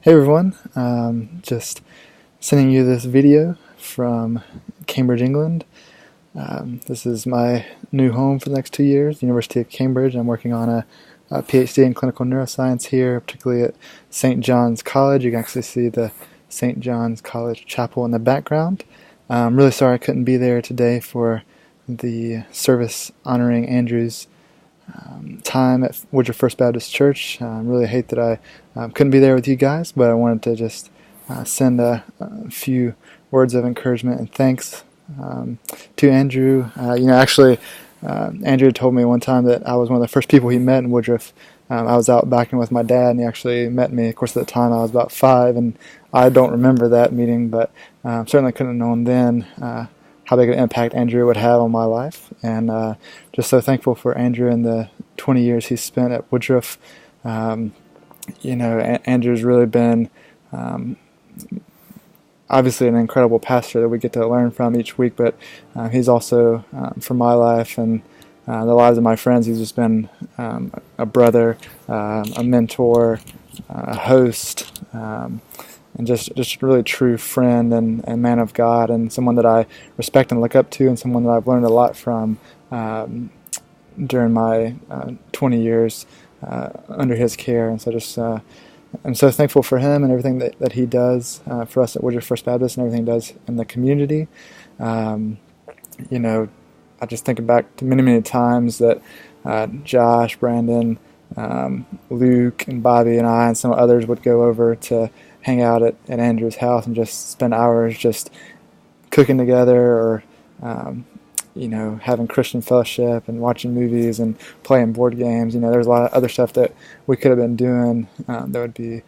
Hey everyone, just sending you this video from Cambridge, England. This is my new home for the next 2 years, University of Cambridge. I'm working on a PhD in clinical neuroscience here, particularly at St. John's College. You can actually see the St. John's College chapel in the background. I'm really sorry I couldn't be there today for the service honoring Andrew's time at Woodruff First Baptist Church. I really hate that I couldn't be there with you guys, but I wanted to just send a few words of encouragement and thanks to Andrew. Andrew told me one time that I was one of the first people he met in Woodruff. I was out backing with my dad, and he actually met me. Of course, at the time I was about 5, and I don't remember that meeting, but certainly couldn't have known then how big an impact Andrew would have on my life. And just so thankful for Andrew and the 20 years he's spent at Woodruff. Andrew's really been obviously an incredible pastor that we get to learn from each week, but he's also, for my life and the lives of my friends, he's just been a brother, a mentor, a host, and just a really true friend and man of God, and someone that I respect and look up to, and someone that I've learned a lot from during my 20 years under his care. And so I'm so thankful for him and everything that he does for us at Woodruff First Baptist and everything he does in the community. I just think back to many times that Josh, Brandon, Luke, and Bobby and I and some others would go over to hang out at Andrew's house and just spend hours just cooking together, or having Christian fellowship and watching movies and playing board games. There's a lot of other stuff that we could have been doing that would be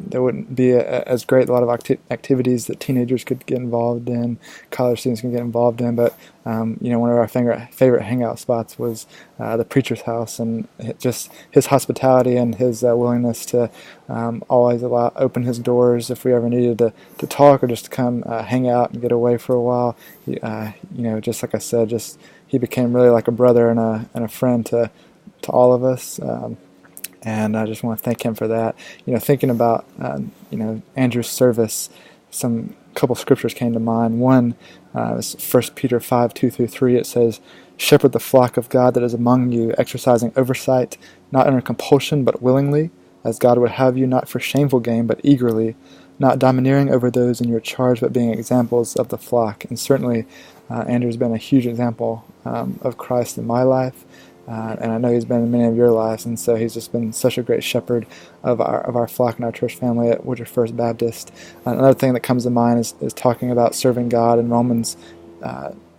that wouldn't be as great. A lot of activities that teenagers could get involved in, college students can get involved in. But one of our favorite hangout spots was the preacher's house, and just his hospitality and his willingness to always open his doors if we ever needed to talk or just to come hang out and get away for a while. Just like I said, he became really like a brother and a friend to all of us. And I just want to thank him for that. Thinking about Andrew's service, some couple scriptures came to mind. One is 1 Peter 5:2-3. It says, "Shepherd the flock of God that is among you, exercising oversight, not under compulsion, but willingly, as God would have you, not for shameful gain, but eagerly, not domineering over those in your charge, but being examples of the flock." And certainly, Andrew's been a huge example of Christ in my life. And I know he's been in many of your lives, and so he's just been such a great shepherd of our flock and our church family at Woodruff First Baptist. Another thing that comes to mind is talking about serving God in Romans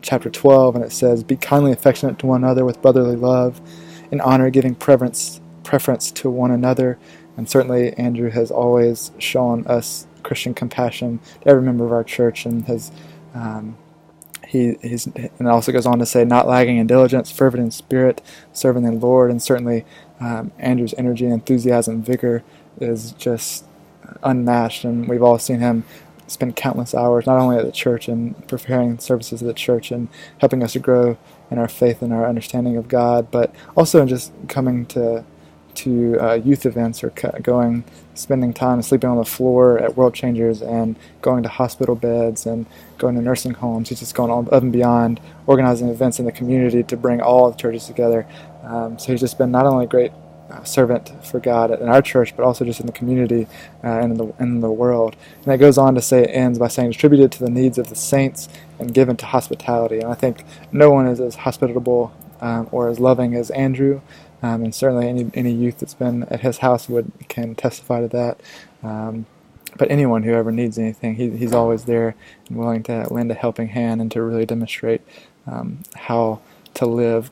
chapter 12, and it says, "Be kindly affectionate to one another with brotherly love, in honor, giving preference to one another." And certainly Andrew has always shown us Christian compassion to every member of our church, and has and it also goes on to say, "Not lagging in diligence, fervent in spirit, serving the Lord." And certainly Andrew's energy, enthusiasm, vigor is just unmatched, and we've all seen him spend countless hours not only at the church and preparing services at the church and helping us to grow in our faith and our understanding of God, but also in just coming to youth events, or spending time sleeping on the floor at World Changers, and going to hospital beds and going to nursing homes. He's just gone all above and beyond, organizing events in the community to bring all the churches together. So he's just been not only a great servant for God in our church, but also just in the community and in the world. And it goes on to say, it ends by saying, "Distributed to the needs of the saints and given to hospitality." And I think no one is as hospitable or as loving as Andrew. And certainly any youth that's been at his house can testify to that. But anyone who ever needs anything, he's always there and willing to lend a helping hand and to really demonstrate how to live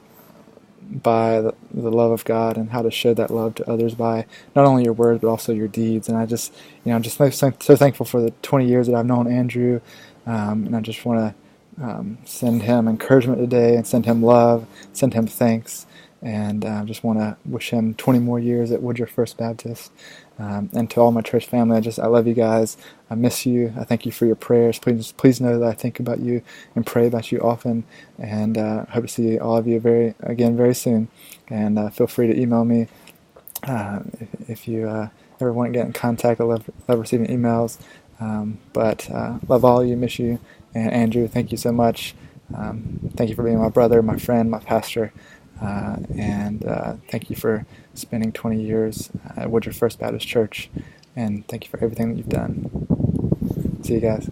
by the love of God, and how to show that love to others by not only your words but also your deeds. And I'm just so thankful for the 20 years that I've known Andrew, and I just want to send him encouragement today, and send him love, send him thanks. And just want to wish him 20 more years at Woodruff First Baptist. And to all my church family, I love you guys. I miss you. I thank you for your prayers. Please know that I think about you and pray about you often. And hope to see all of you very soon. And feel free to email me if you ever want to get in contact, I love receiving emails. But love all of you, miss you. And Andrew, thank you so much. Thank you for being my brother, my friend, my pastor. And thank you for spending 20 years at Woodruff First Baptist Church. And thank you for everything that you've done. See you guys.